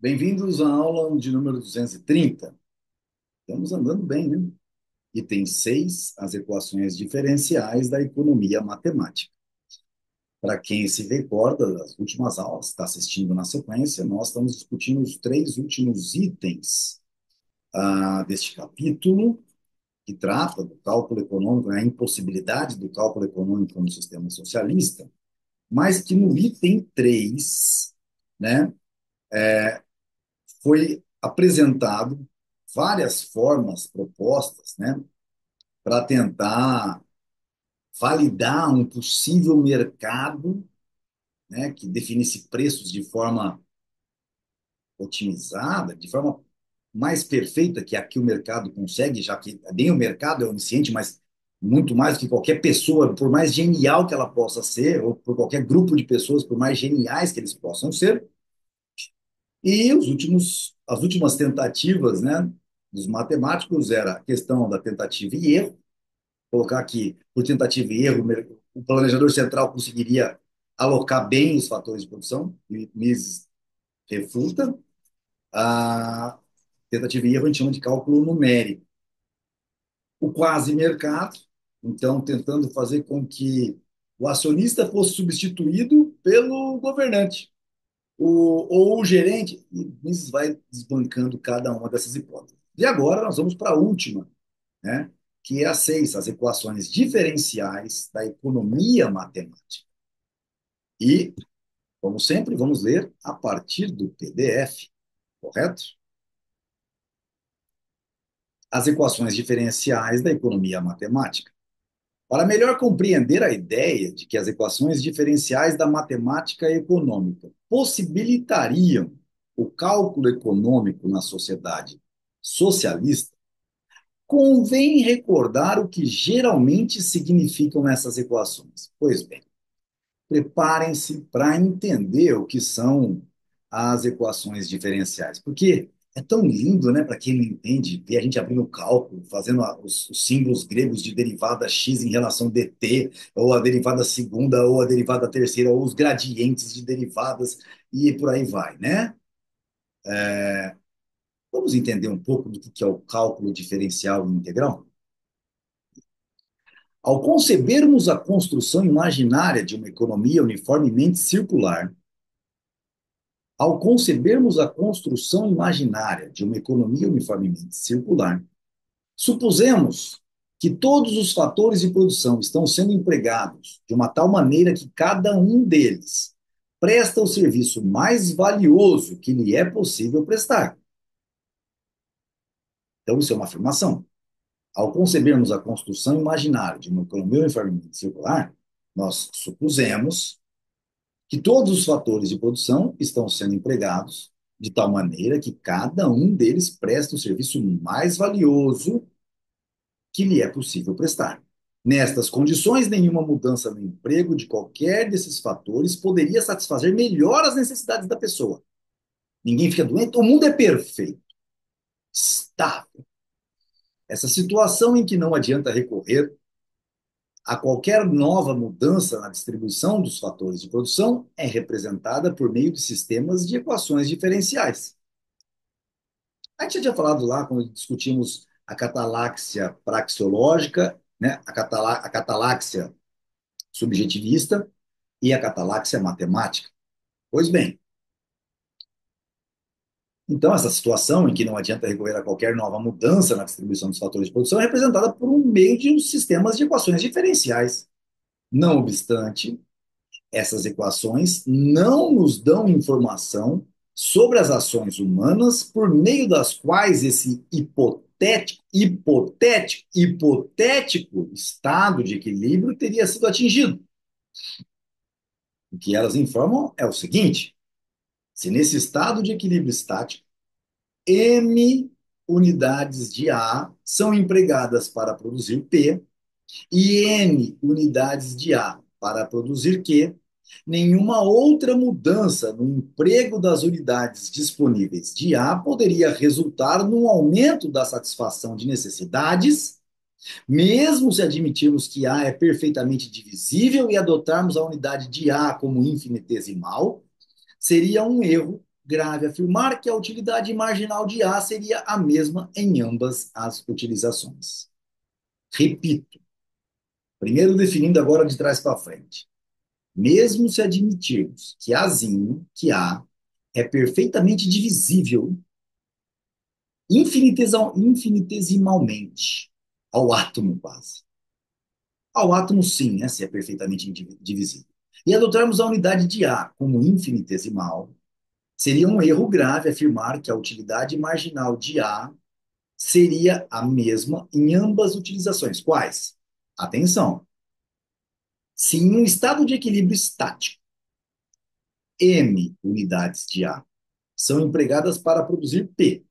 Bem-vindos à aula de número 230. Estamos andando bem, né? Item 6, as equações diferenciais da economia matemática. Para quem se recorda das últimas aulas, está assistindo na sequência, nós estamos discutindo os três últimos itens deste capítulo, que trata do cálculo econômico, né, a impossibilidade do cálculo econômico no sistema socialista, mas que no item 3, né, foi apresentado várias formas propostas, né, para tentar validar um possível mercado, né, que definisse preços de forma otimizada, de forma mais perfeita que a que o mercado consegue, já que nem o mercado é onisciente, mas muito mais do que qualquer pessoa, por mais genial que ela possa ser, ou por qualquer grupo de pessoas, por mais geniais que eles possam ser. E as últimas tentativas, né, dos matemáticos era a questão da tentativa e erro, colocar aqui, por tentativa e erro, o planejador central conseguiria alocar bem os fatores de produção, e Mises refuta. A tentativa e erro a gente chama de cálculo numérico. O quase mercado, então, tentando fazer com que o acionista fosse substituído pelo governante, ou o gerente, e Mises vai desbancando cada uma dessas hipóteses. E agora nós vamos para a última, né? Que é a 6, as equações diferenciais da economia matemática. E, como sempre, vamos ler a partir do PDF, correto? As equações diferenciais da economia matemática. Para melhor compreender a ideia de que as equações diferenciais da matemática econômica possibilitariam o cálculo econômico na sociedade socialista, convém recordar o que geralmente significam essas equações. Pois bem, preparem-se para entender o que são as equações diferenciais, porque é tão lindo, né, para quem não entende, ver a gente abrindo o cálculo, fazendo os símbolos gregos de derivada x em relação a dt, ou a derivada segunda, ou a derivada terceira, ou os gradientes de derivadas, e por aí vai, né? Vamos entender um pouco do que é o cálculo diferencial e integral? Ao concebermos a construção imaginária de uma economia uniformemente circular, ao concebermos a construção imaginária de uma economia uniformemente circular, supusemos que todos os fatores de produção estão sendo empregados de uma tal maneira que cada um deles presta o serviço mais valioso que lhe é possível prestar. Então, isso é uma afirmação. Ao concebermos a construção imaginária de uma economia uniformemente circular, nós supusemos que todos os fatores de produção estão sendo empregados de tal maneira que cada um deles presta o serviço mais valioso que lhe é possível prestar. Nestas condições, nenhuma mudança no emprego de qualquer desses fatores poderia satisfazer melhor as necessidades da pessoa. Ninguém fica doente, o mundo é perfeito, estável. Essa situação em que não adianta recorrer a qualquer nova mudança na distribuição dos fatores de produção é representada por meio de sistemas de equações diferenciais. A gente já tinha falado lá, quando discutimos a cataláxia praxeológica, né, a cataláxia subjetivista e a cataláxia matemática. Pois bem, então essa situação em que não adianta recorrer a qualquer nova mudança na distribuição dos fatores de produção é representada por um meio de sistemas de equações diferenciais. Não obstante, essas equações não nos dão informação sobre as ações humanas por meio das quais esse hipotético estado de equilíbrio teria sido atingido. O que elas informam é o seguinte: se nesse estado de equilíbrio estático, M unidades de A são empregadas para produzir P e N unidades de A para produzir Q, nenhuma outra mudança no emprego das unidades disponíveis de A poderia resultar num aumento da satisfação de necessidades, mesmo se admitirmos que A é perfeitamente divisível e adotarmos a unidade de A como infinitesimal, seria um erro grave afirmar que a utilidade marginal de A seria a mesma em ambas as utilizações. Repito, primeiro definindo agora de trás para frente. Mesmo se admitirmos que Azinho, que A, é perfeitamente divisível infinitesimalmente ao átomo quase. Ao átomo, sim, né, se é perfeitamente divisível. E adotarmos a unidade de A como infinitesimal, seria um erro grave afirmar que a utilidade marginal de A seria a mesma em ambas utilizações. Quais? Atenção! Se em um estado de equilíbrio estático, M unidades de A são empregadas para produzir P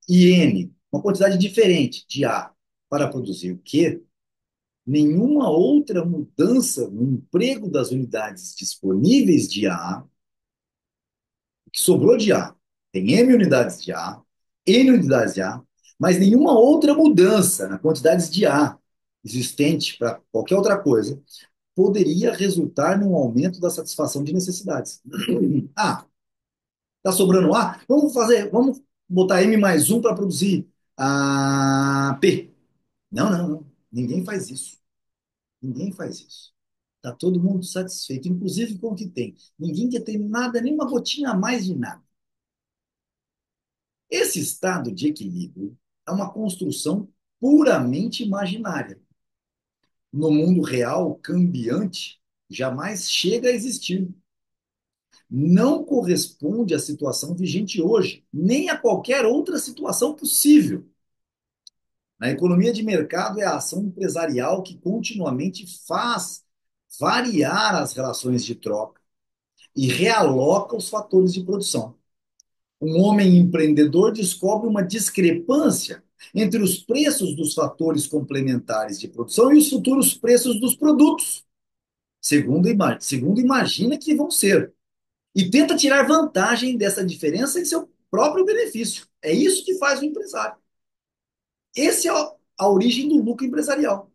e N, uma quantidade diferente de A para produzir Q, nenhuma outra mudança no emprego das unidades disponíveis de A, o que sobrou de A, tem M unidades de A, N unidades de A, mas nenhuma outra mudança na quantidade de A existente para qualquer outra coisa poderia resultar num aumento da satisfação de necessidades. Ah, tá sobrando A? Vamos botar M mais um para produzir P. Não, não, não. Ninguém faz isso. Ninguém faz isso. Está todo mundo satisfeito, inclusive com o que tem. Ninguém quer ter nada, nem uma gotinha a mais de nada. Esse estado de equilíbrio é uma construção puramente imaginária. No mundo real, cambiante, jamais chega a existir. Não corresponde à situação vigente hoje, nem a qualquer outra situação possível. Na economia de mercado é a ação empresarial que continuamente faz variar as relações de troca e realoca os fatores de produção. Um homem empreendedor descobre uma discrepância entre os preços dos fatores complementares de produção e os futuros preços dos produtos, segundo imagina que vão ser, e tenta tirar vantagem dessa diferença em seu próprio benefício. É isso que faz o empresário. Essa é a origem do lucro empresarial.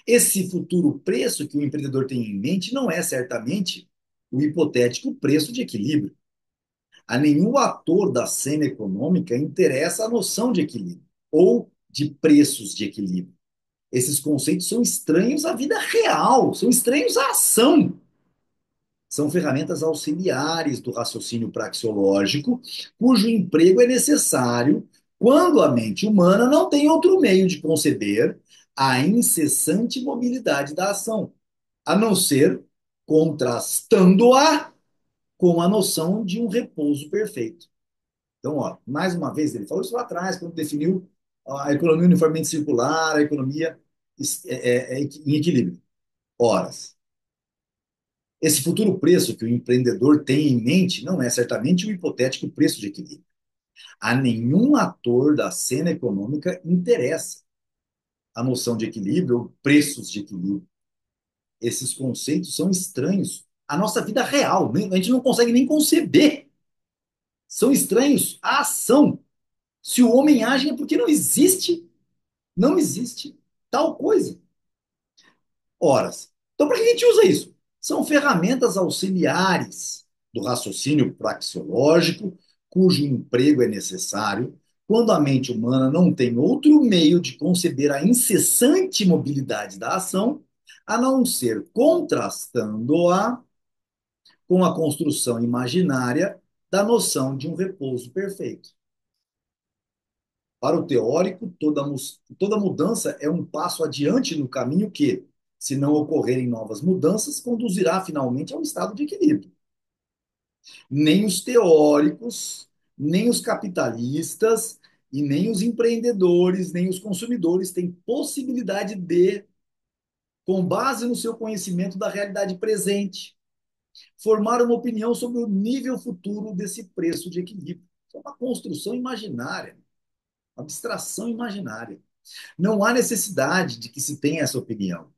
Esse futuro preço que o empreendedor tem em mente não é certamente o hipotético preço de equilíbrio. A nenhum ator da cena econômica interessa a noção de equilíbrio ou de preços de equilíbrio. Esses conceitos são estranhos à vida real, são estranhos à ação. São ferramentas auxiliares do raciocínio praxeológico, cujo emprego é necessário quando a mente humana não tem outro meio de conceber a incessante mobilidade da ação, a não ser contrastando-a com a noção de um repouso perfeito. Então, ó, mais uma vez, ele falou isso lá atrás, quando definiu a economia uniformemente circular, a economia em equilíbrio. Horas. Esse futuro preço que o empreendedor tem em mente não é certamente o hipotético preço de equilíbrio. A nenhum ator da cena econômica interessa a noção de equilíbrio ou preços de equilíbrio. Esses conceitos são estranhos à nossa vida real, a gente não consegue nem conceber. São estranhos à ação. Se o homem age é porque não existe tal coisa. Horas. Então, para que a gente usa isso? São ferramentas auxiliares do raciocínio praxeológico, cujo emprego é necessário quando a mente humana não tem outro meio de conceber a incessante mobilidade da ação, a não ser contrastando-a com a construção imaginária da noção de um repouso perfeito. Para o teórico, toda mudança é um passo adiante no caminho que, se não ocorrerem novas mudanças, conduzirá finalmente a um estado de equilíbrio. Nem os teóricos, nem os capitalistas, e nem os empreendedores, nem os consumidores têm possibilidade de, com base no seu conhecimento da realidade presente, formar uma opinião sobre o nível futuro desse preço de equilíbrio. É uma construção imaginária, uma abstração imaginária. Não há necessidade de que se tenha essa opinião.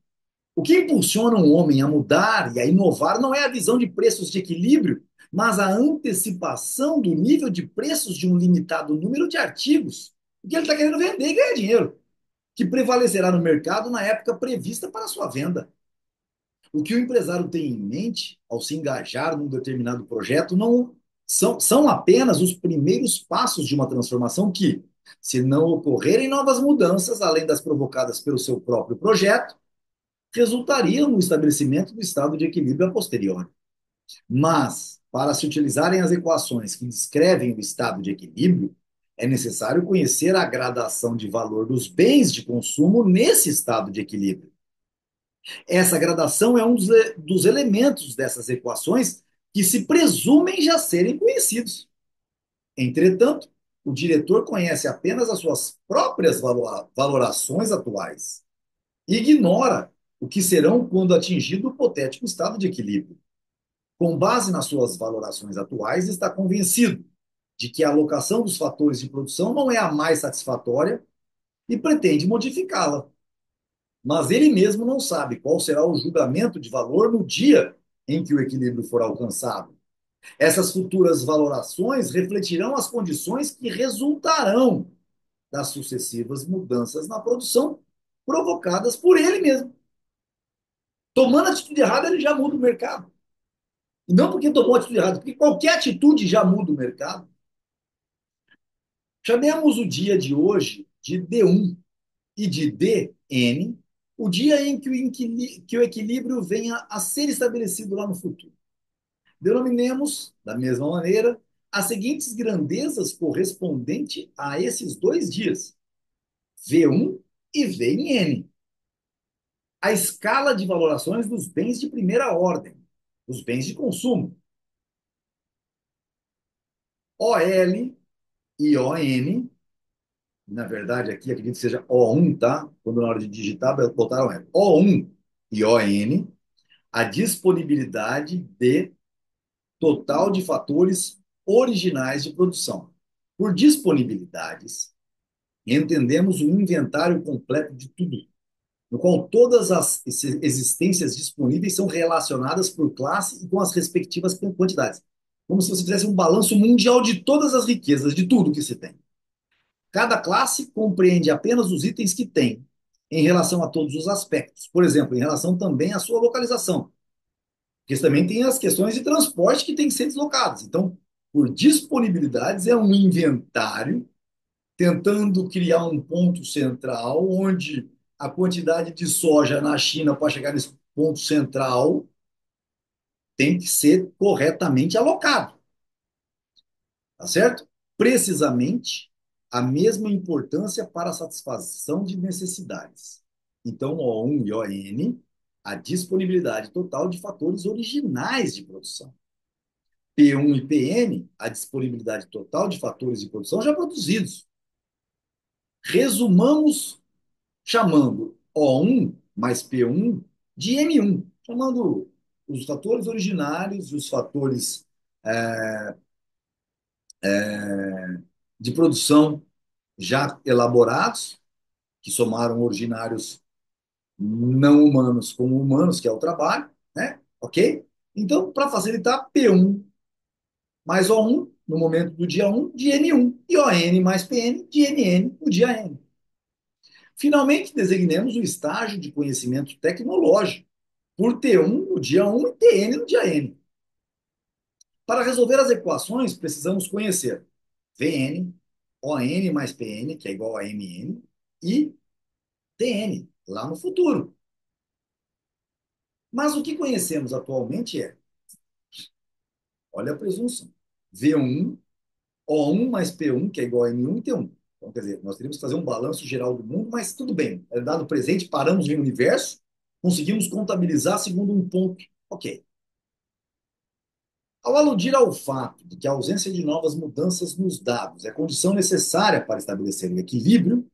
O que impulsiona um homem a mudar e a inovar não é a visão de preços de equilíbrio, mas a antecipação do nível de preços de um limitado número de artigos, que ele está querendo vender e ganhar dinheiro, que prevalecerá no mercado na época prevista para sua venda. O que o empresário tem em mente ao se engajar num determinado projeto são apenas os primeiros passos de uma transformação que, se não ocorrerem novas mudanças, além das provocadas pelo seu próprio projeto, resultariam no estabelecimento do estado de equilíbrio a posteriori. Mas, para se utilizarem as equações que descrevem o estado de equilíbrio, é necessário conhecer a gradação de valor dos bens de consumo nesse estado de equilíbrio. Essa gradação é um dos elementos dessas equações que se presumem já serem conhecidos. Entretanto, o diretor conhece apenas as suas próprias valorações atuais e ignora o que serão quando atingido o hipotético estado de equilíbrio. Com base nas suas valorações atuais, está convencido de que a alocação dos fatores de produção não é a mais satisfatória e pretende modificá-la. Mas ele mesmo não sabe qual será o julgamento de valor no dia em que o equilíbrio for alcançado. Essas futuras valorações refletirão as condições que resultarão das sucessivas mudanças na produção provocadas por ele mesmo. Tomando a atitude errada, ele já muda o mercado. E não porque tomou a atitude errada, porque qualquer atitude já muda o mercado. Chamemos o dia de hoje de D1 e de DN, o dia em que o equilíbrio venha a ser estabelecido lá no futuro. Denominemos, da mesma maneira, as seguintes grandezas correspondentes a esses dois dias, V1 e V em N. A escala de valorações dos bens de primeira ordem, os bens de consumo, OL e ON, na verdade aqui acredito que seja O1, tá? Quando na hora de digitar botaram O1 e ON, a disponibilidade de total de fatores originais de produção. Por disponibilidades, entendemos o inventário completo de tudo, no qual todas as existências disponíveis são relacionadas por classe e com as respectivas quantidades. Como se você fizesse um balanço mundial de todas as riquezas, de tudo que se tem. Cada classe compreende apenas os itens que tem, em relação a todos os aspectos. Por exemplo, em relação também à sua localização. Porque também tem as questões de transporte que têm que ser deslocadas. Então, por disponibilidades, é um inventário tentando criar um ponto central onde a quantidade de soja na China para chegar nesse ponto central tem que ser corretamente alocado, tá certo? Precisamente a mesma importância para a satisfação de necessidades. Então, O1 e ON, a disponibilidade total de fatores originais de produção. P1 e PN, a disponibilidade total de fatores de produção já produzidos. Resumamos chamando O1 mais P1 de M1, chamando os fatores originários e os fatores de produção já elaborados, que somaram originários não humanos com humanos, que é o trabalho, né? Ok? Então, para facilitar, P1 mais O1 no momento do dia 1 de N1 e ON mais PN de NN no dia N. Finalmente, designemos o estágio de conhecimento tecnológico por T1 no dia 1 e Tn no dia N. Para resolver as equações, precisamos conhecer Vn, On mais Pn, que é igual a Mn, e Tn, lá no futuro. Mas o que conhecemos atualmente é, olha a presunção, V1, O1 mais P1, que é igual a M1 e T1. Então, quer dizer, nós teríamos que fazer um balanço geral do mundo, mas tudo bem. É dado presente, paramos no universo, conseguimos contabilizar segundo um ponto. Ok. Ao aludir ao fato de que a ausência de novas mudanças nos dados é condição necessária para estabelecer o equilíbrio,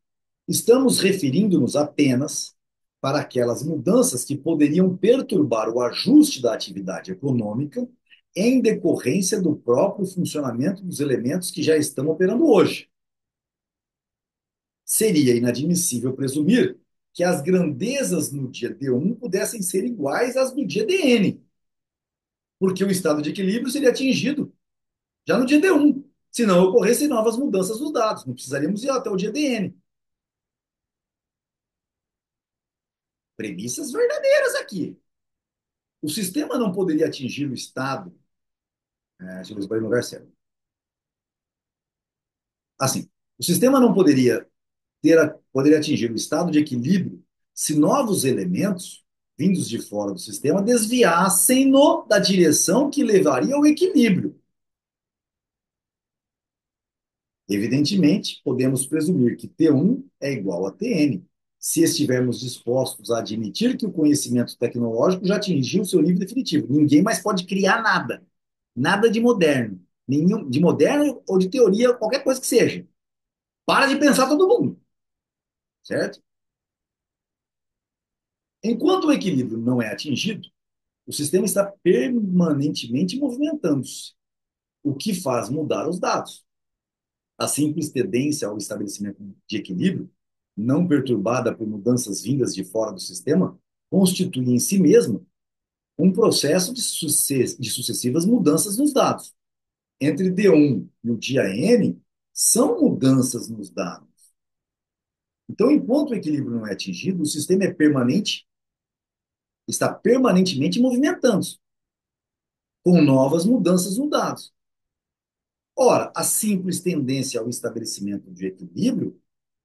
estamos referindo-nos apenas para aquelas mudanças que poderiam perturbar o ajuste da atividade econômica em decorrência do próprio funcionamento dos elementos que já estão operando hoje. Seria inadmissível presumir que as grandezas no dia D1 pudessem ser iguais às do dia DN, porque o estado de equilíbrio seria atingido já no dia D1, se não ocorressem novas mudanças nos dados. Não precisaríamos ir até o dia DN. Premissas verdadeiras aqui. O sistema não poderia atingir o estado Deixa eu ver se vai no lugar certo. Assim, o sistema não poderia poderia atingir o estado de equilíbrio se novos elementos vindos de fora do sistema desviassem-no da direção que levaria ao equilíbrio. Evidentemente, podemos presumir que T1 é igual a Tn, se estivermos dispostos a admitir que o conhecimento tecnológico já atingiu seu nível definitivo. Ninguém mais pode criar nada, nada de moderno, nenhum de moderno ou de teoria, qualquer coisa que seja. Para de pensar todo mundo, certo? Enquanto o equilíbrio não é atingido, o sistema está permanentemente movimentando-se, o que faz mudar os dados. A simples tendência ao estabelecimento de equilíbrio, não perturbada por mudanças vindas de fora do sistema, constitui em si mesma um processo de sucessivas mudanças nos dados. Entre D1 e o dia N, são mudanças nos dados. Então, enquanto o equilíbrio não é atingido, o sistema é permanente, está permanentemente movimentando-se, com novas mudanças nos dados. Ora, a simples tendência ao estabelecimento de equilíbrio,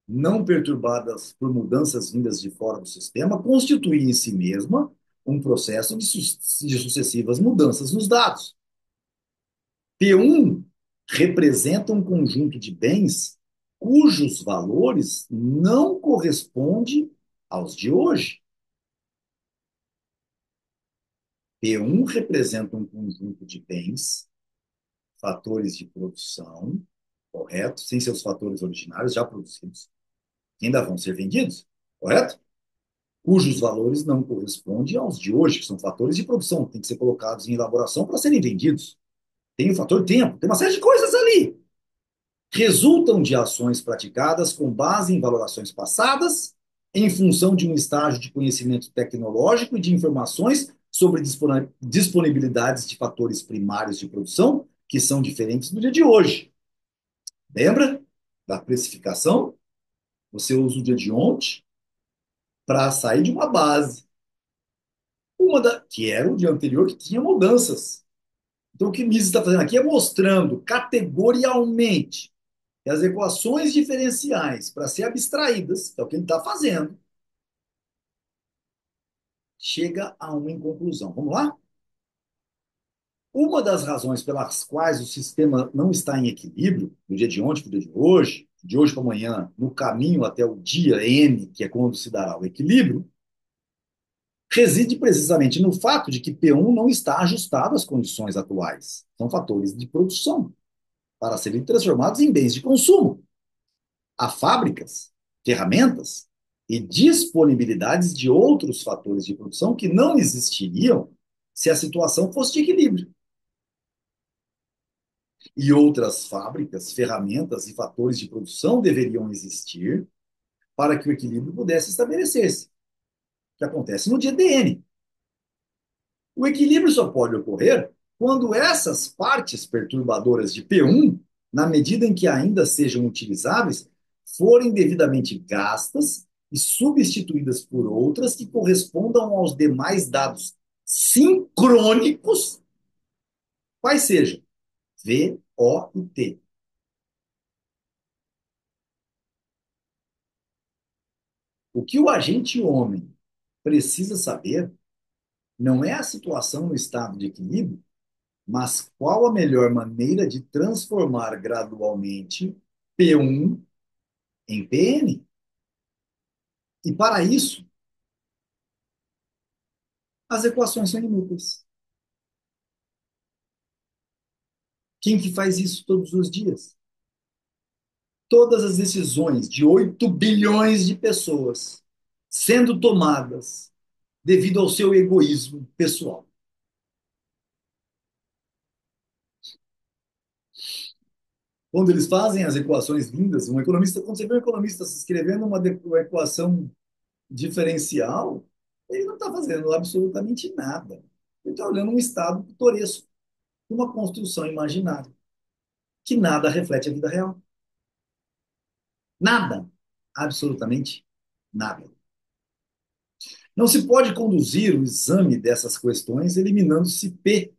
não perturbadas por mudanças vindas de fora do sistema, constitui em si mesma um processo de sucessivas mudanças nos dados. P1 representa um conjunto de bens cujos valores não correspondem aos de hoje. P1 representa um conjunto de bens, fatores de produção, correto? Sem seus fatores originários já produzidos, que ainda vão ser vendidos, correto? Cujos valores não correspondem aos de hoje, que são fatores de produção, que têm que ser colocados em elaboração para serem vendidos. Tem o fator tempo, tem uma série de coisas ali. Resultam de ações praticadas com base em valorações passadas, em função de um estágio de conhecimento tecnológico e de informações sobre disponibilidades de fatores primários de produção que são diferentes do dia de hoje. Lembra da precificação? Você usa o dia de ontem para sair de uma base. Que era o dia anterior, que tinha mudanças. Então, o que Mises está fazendo aqui é mostrando categorialmente que as equações diferenciais, para ser abstraídas, é o que ele está fazendo, chega a uma inconclusão. Vamos lá? Uma das razões pelas quais o sistema não está em equilíbrio, do dia de ontem para o dia de hoje para amanhã, no caminho até o dia N, que é quando se dará o equilíbrio, reside precisamente no fato de que P1 não está ajustado às condições atuais. São fatores de produção para serem transformados em bens de consumo. Há fábricas, ferramentas e disponibilidades de outros fatores de produção que não existiriam se a situação fosse de equilíbrio. E outras fábricas, ferramentas e fatores de produção deveriam existir para que o equilíbrio pudesse estabelecer-se, que acontece no dia DN. O equilíbrio só pode ocorrer quando essas partes perturbadoras de P1, na medida em que ainda sejam utilizáveis, forem devidamente gastas e substituídas por outras que correspondam aos demais dados sincrônicos, quais sejam V, O e T. O que o agente homem precisa saber não é a situação no estado de equilíbrio, mas qual a melhor maneira de transformar gradualmente P1 em PN? E para isso, as equações são inúteis. Quem que faz isso todos os dias? Todas as decisões de 8 bilhões de pessoas sendo tomadas devido ao seu egoísmo pessoal. Quando eles fazem as equações vindas, um economista, quando você vê um economista escrevendo uma equação diferencial, ele não está fazendo absolutamente nada. Ele está olhando um estado pitoresco, uma construção imaginária, que nada reflete a vida real. Nada. Absolutamente nada. Não se pode conduzir o exame dessas questões eliminando-se P,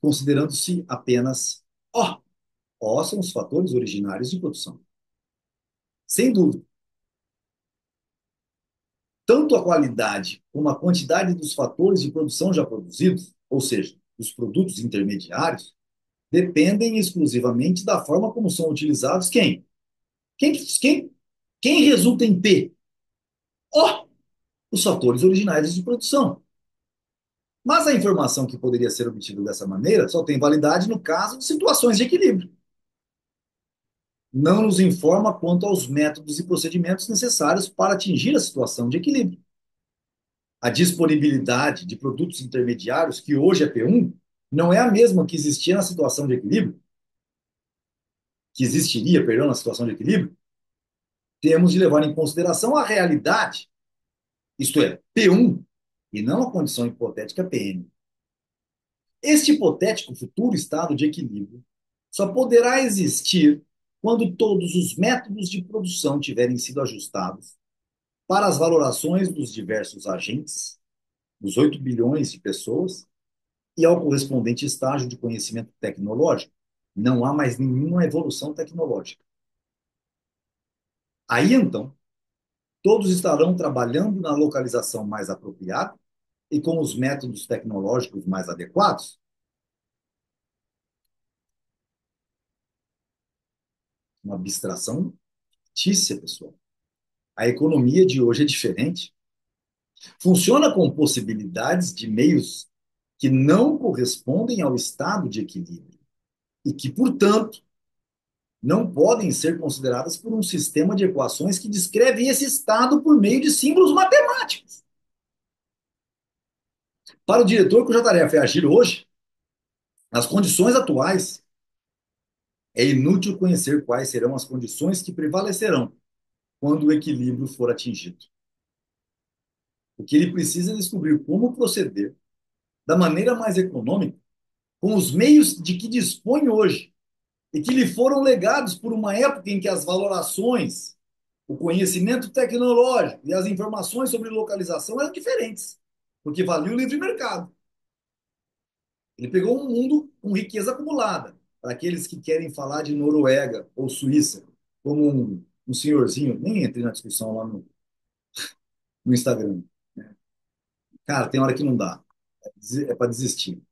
considerando-se apenas O. O são os fatores originários de produção. Sem dúvida, tanto a qualidade como a quantidade dos fatores de produção já produzidos, ou seja, dos produtos intermediários, dependem exclusivamente da forma como são utilizados Quem, quem, quem resulta em P? O, os fatores originários de produção. Mas a informação que poderia ser obtida dessa maneira só tem validade no caso de situações de equilíbrio. Não nos informa quanto aos métodos e procedimentos necessários para atingir a situação de equilíbrio. A disponibilidade de produtos intermediários, que hoje é P1, não é a mesma que existia na situação de equilíbrio, que existiria, perdão, na situação de equilíbrio. Temos de levar em consideração a realidade, isto é, P1, e não a condição hipotética PM. Este hipotético futuro estado de equilíbrio só poderá existir quando todos os métodos de produção tiverem sido ajustados para as valorações dos diversos agentes, dos 8 bilhões de pessoas, e ao correspondente estágio de conhecimento tecnológico. Não há mais nenhuma evolução tecnológica. Aí, então, todos estarão trabalhando na localização mais apropriada e com os métodos tecnológicos mais adequados. Uma abstração fictícia, pessoal. A economia de hoje é diferente. Funciona com possibilidades de meios que não correspondem ao estado de equilíbrio e que, portanto, não podem ser consideradas por um sistema de equações que descreve esse estado por meio de símbolos matemáticos. Para o diretor cuja tarefa é agir hoje, nas condições atuais, é inútil conhecer quais serão as condições que prevalecerão quando o equilíbrio for atingido. O que ele precisa é descobrir como proceder da maneira mais econômica com os meios de que dispõe hoje e que lhe foram legados por uma época em que as valorações, o conhecimento tecnológico e as informações sobre localização eram diferentes, porque valia o livre mercado. Ele pegou um mundo com riqueza acumulada, para aqueles que querem falar de Noruega ou Suíça, como um senhorzinho, nem entrei na discussão lá no Instagram. Né? Cara, tem hora que não dá, é para desistir.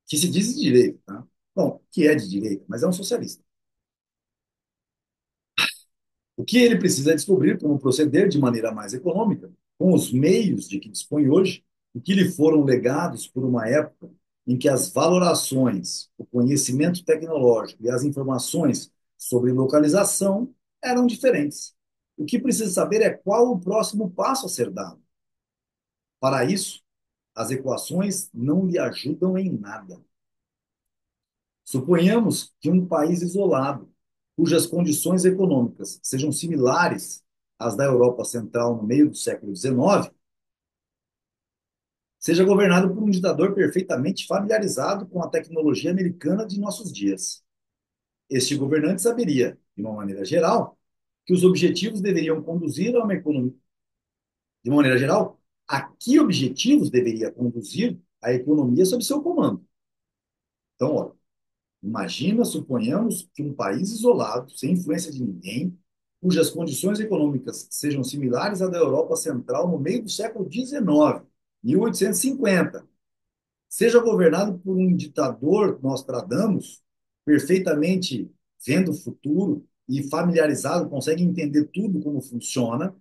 Que se diz de direita, tá? Bom, que é de direita, mas é um socialista. O que ele precisa é descobrir como proceder de maneira mais econômica, com os meios de que dispõe hoje, e que lhe foram legados por uma época em que as valorações, o conhecimento tecnológico e as informações sobre localização eram diferentes. O que precisa saber é qual o próximo passo a ser dado. Para isso, as equações não lhe ajudam em nada. Suponhamos que um país isolado, cujas condições econômicas sejam similares às da Europa Central no meio do século XIX, seja governado por um ditador perfeitamente familiarizado com a tecnologia americana de nossos dias. Este governante saberia, de uma maneira geral, que os objetivos deveriam conduzir a uma economia. De uma maneira geral, a que objetivos deveria conduzir a economia sob seu comando. Então, olha, imagina, suponhamos que um país isolado, sem influência de ninguém, cujas condições econômicas sejam similares à da Europa Central no meio do século XIX, 1850, seja governado por um ditador Nostradamus, perfeitamente vendo o futuro e familiarizado, consegue entender tudo como funciona,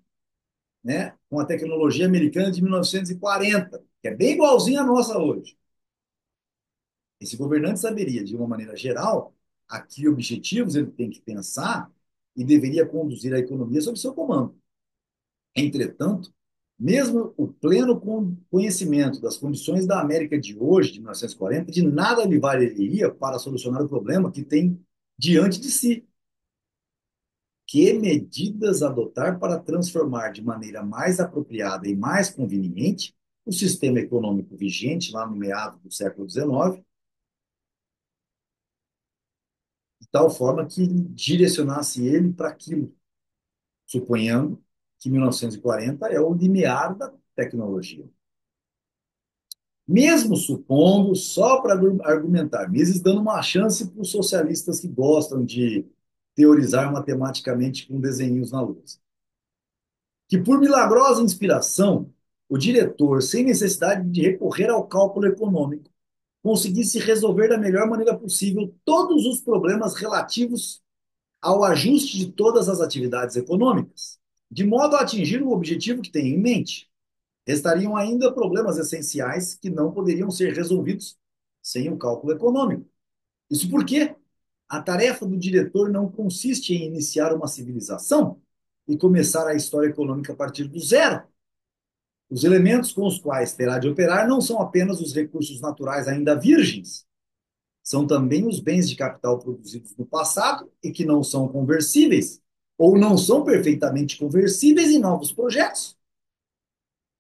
né, com a tecnologia americana de 1940, que é bem igualzinha à nossa hoje. Esse governante saberia, de uma maneira geral, a que objetivos ele tem que pensar e deveria conduzir a economia sob seu comando. Entretanto, mesmo o pleno conhecimento das condições da América de hoje, de 1940, de nada lhe valeria para solucionar o problema que tem diante de si. Que medidas adotar para transformar de maneira mais apropriada e mais conveniente o sistema econômico vigente lá no meado do século XIX, de tal forma que direcionasse ele para aquilo, suponhando que 1940 é o limiar da tecnologia. Mesmo supondo, só para argumentar, Mises dando uma chance para os socialistas que gostam de teorizar matematicamente com desenhos na lousa, que por milagrosa inspiração, o diretor, sem necessidade de recorrer ao cálculo econômico, conseguisse resolver da melhor maneira possível todos os problemas relativos ao ajuste de todas as atividades econômicas, de modo a atingir o objetivo que tem em mente. Restariam ainda problemas essenciais que não poderiam ser resolvidos sem o cálculo econômico. Isso porque a tarefa do diretor não consiste em iniciar uma civilização e começar a história econômica a partir do zero. Os elementos com os quais terá de operar não são apenas os recursos naturais ainda virgens, são também os bens de capital produzidos no passado e que não são conversíveis ou não são perfeitamente conversíveis em novos projetos.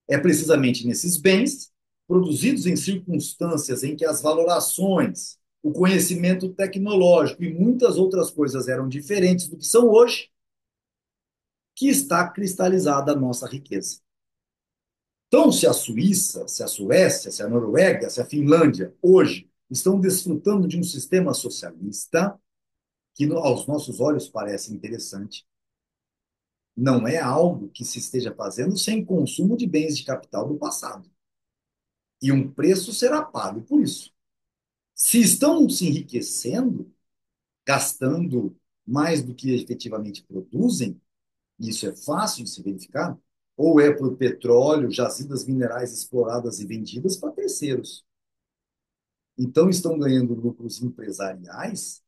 É precisamente nesses bens, produzidos em circunstâncias em que as valorações, o conhecimento tecnológico e muitas outras coisas eram diferentes do que são hoje, que está cristalizada a nossa riqueza. Então, se a Suíça, se a Suécia, se a Noruega, se a Finlândia, hoje, estão desfrutando de um sistema socialista, que aos nossos olhos parece interessante, não é algo que se esteja fazendo sem consumo de bens de capital do passado. E um preço será pago por isso. Se estão se enriquecendo, gastando mais do que efetivamente produzem, e isso é fácil de se verificar, ou é por petróleo, jazidas minerais exploradas e vendidas para terceiros. Então, estão ganhando lucros empresariais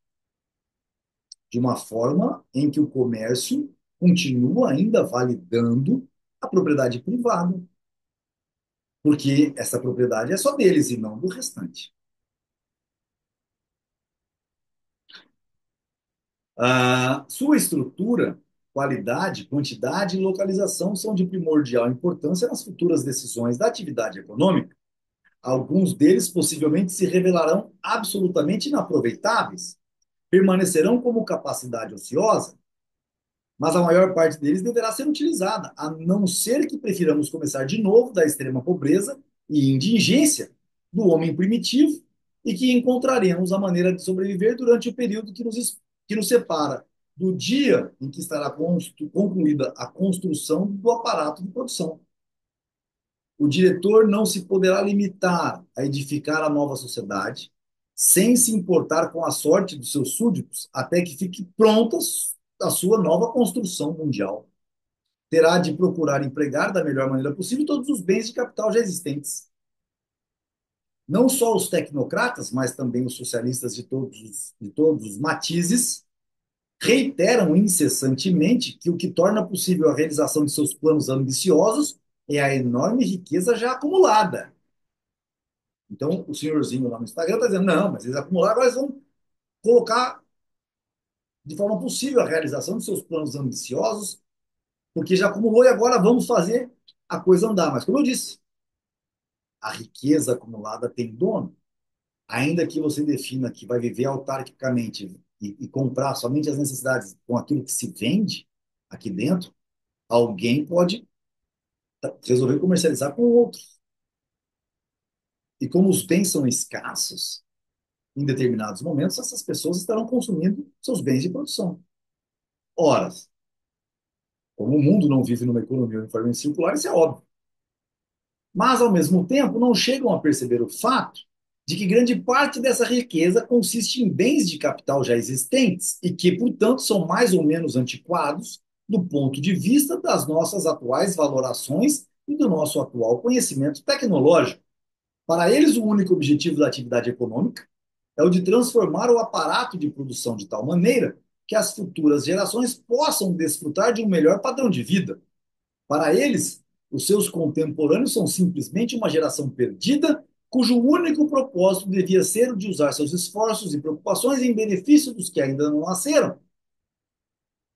de uma forma em que o comércio continua ainda validando a propriedade privada, porque essa propriedade é só deles e não do restante. Sua estrutura, qualidade, quantidade e localização são de primordial importância nas futuras decisões da atividade econômica. Alguns deles possivelmente se revelarão absolutamente inaproveitáveis, permanecerão como capacidade ociosa, mas a maior parte deles deverá ser utilizada, a não ser que prefiramos começar de novo da extrema pobreza e indigência do homem primitivo e que encontraremos a maneira de sobreviver durante o período que nos separa do dia em que estará concluída a construção do aparato de produção. O diretor não se poderá limitar a edificar a nova sociedade sem se importar com a sorte dos seus súditos até que fique pronta a sua nova construção mundial. Terá de procurar empregar da melhor maneira possível todos os bens de capital já existentes. Não só os tecnocratas, mas também os socialistas de todos os matizes reiteram incessantemente que o que torna possível a realização de seus planos ambiciosos é a enorme riqueza já acumulada. Então, o senhorzinho lá no Instagram está dizendo, não, mas eles acumularam, agora eles vão colocar de forma possível a realização de seus planos ambiciosos, porque já acumulou e agora vamos fazer a coisa andar. Mas, como eu disse, a riqueza acumulada tem dono. Ainda que você defina que vai viver autarquicamente e comprar somente as necessidades com aquilo que se vende aqui dentro, alguém pode resolver comercializar com outro. E como os bens são escassos, em determinados momentos, essas pessoas estarão consumindo seus bens de produção. Ora, como o mundo não vive numa economia uniformemente circular, isso é óbvio. Mas, ao mesmo tempo, não chegam a perceber o fato de que grande parte dessa riqueza consiste em bens de capital já existentes e que, portanto, são mais ou menos antiquados do ponto de vista das nossas atuais valorações e do nosso atual conhecimento tecnológico. Para eles, o único objetivo da atividade econômica é o de transformar o aparato de produção de tal maneira que as futuras gerações possam desfrutar de um melhor padrão de vida. Para eles, os seus contemporâneos são simplesmente uma geração perdida, cujo único propósito devia ser o de usar seus esforços e preocupações em benefício dos que ainda não nasceram.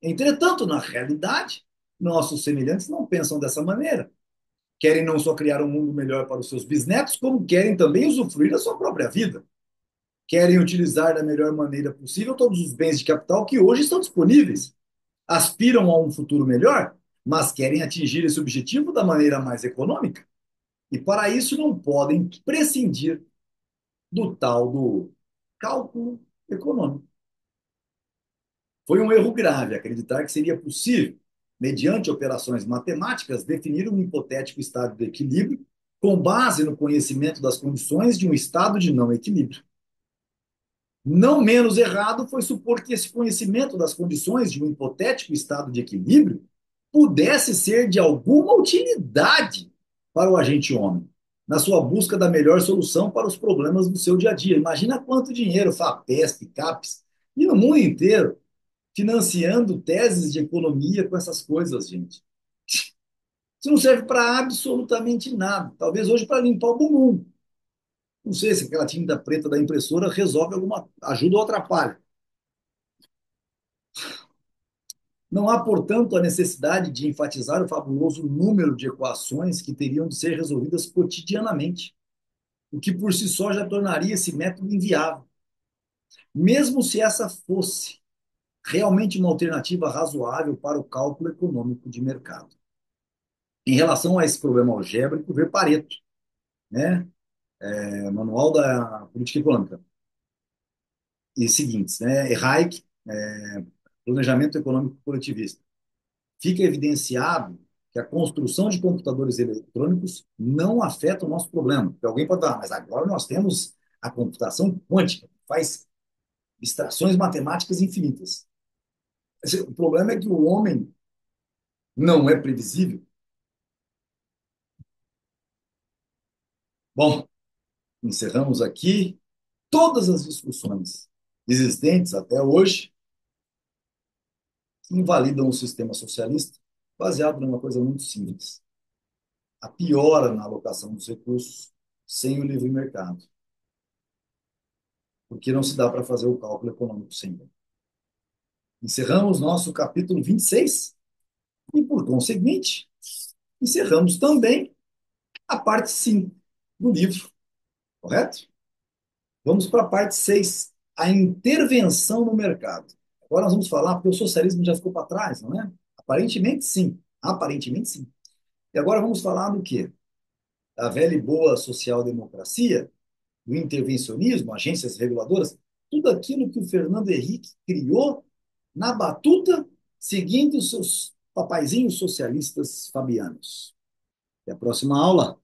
Entretanto, na realidade, nossos semelhantes não pensam dessa maneira. Querem não só criar um mundo melhor para os seus bisnetos, como querem também usufruir da sua própria vida. Querem utilizar da melhor maneira possível todos os bens de capital que hoje estão disponíveis. Aspiram a um futuro melhor, mas querem atingir esse objetivo da maneira mais econômica. E para isso não podem prescindir do tal do cálculo econômico. Foi um erro grave acreditar que seria possível, mediante operações matemáticas, definir um hipotético estado de equilíbrio com base no conhecimento das condições de um estado de não equilíbrio. Não menos errado foi supor que esse conhecimento das condições de um hipotético estado de equilíbrio pudesse ser de alguma utilidade para o agente homem, na sua busca da melhor solução para os problemas do seu dia a dia. Imagina quanto dinheiro FAPESP, CAPES, e no mundo inteiro, financiando teses de economia com essas coisas, gente. Isso não serve para absolutamente nada. Talvez hoje para limpar o bumbum. Não sei se aquela tinta preta da impressora resolve alguma, ajuda ou atrapalha. Não há, portanto, a necessidade de enfatizar o fabuloso número de equações que teriam de ser resolvidas cotidianamente, o que por si só já tornaria esse método inviável. Mesmo se essa fosse realmente uma alternativa razoável para o cálculo econômico de mercado. Em relação a esse problema algébrico, ver Pareto, né? Manual da Política Econômica, e seguintes, né? Hayek, Planejamento Econômico Coletivista. Fica evidenciado que a construção de computadores eletrônicos não afeta o nosso problema. Porque alguém pode falar, mas agora nós temos a computação quântica, que faz abstrações matemáticas infinitas. O problema é que o homem não é previsível. Bom, encerramos aqui todas as discussões existentes até hoje que invalidam o sistema socialista, baseado numa coisa muito simples: a piora na alocação dos recursos sem o livre mercado, porque não se dá para fazer o cálculo econômico sem. Encerramos nosso capítulo 26 e, por conseguinte, encerramos também a parte 5 do livro, correto? Vamos para a parte 6, a intervenção no mercado. Agora nós vamos falar, porque o socialismo já ficou para trás, não é? Aparentemente sim, aparentemente sim. E agora vamos falar do quê? Da velha e boa social-democracia, do intervencionismo, agências reguladoras, tudo aquilo que o Fernando Henrique criou na batuta, seguindo os seus papaizinhos socialistas fabianos. Até a próxima aula.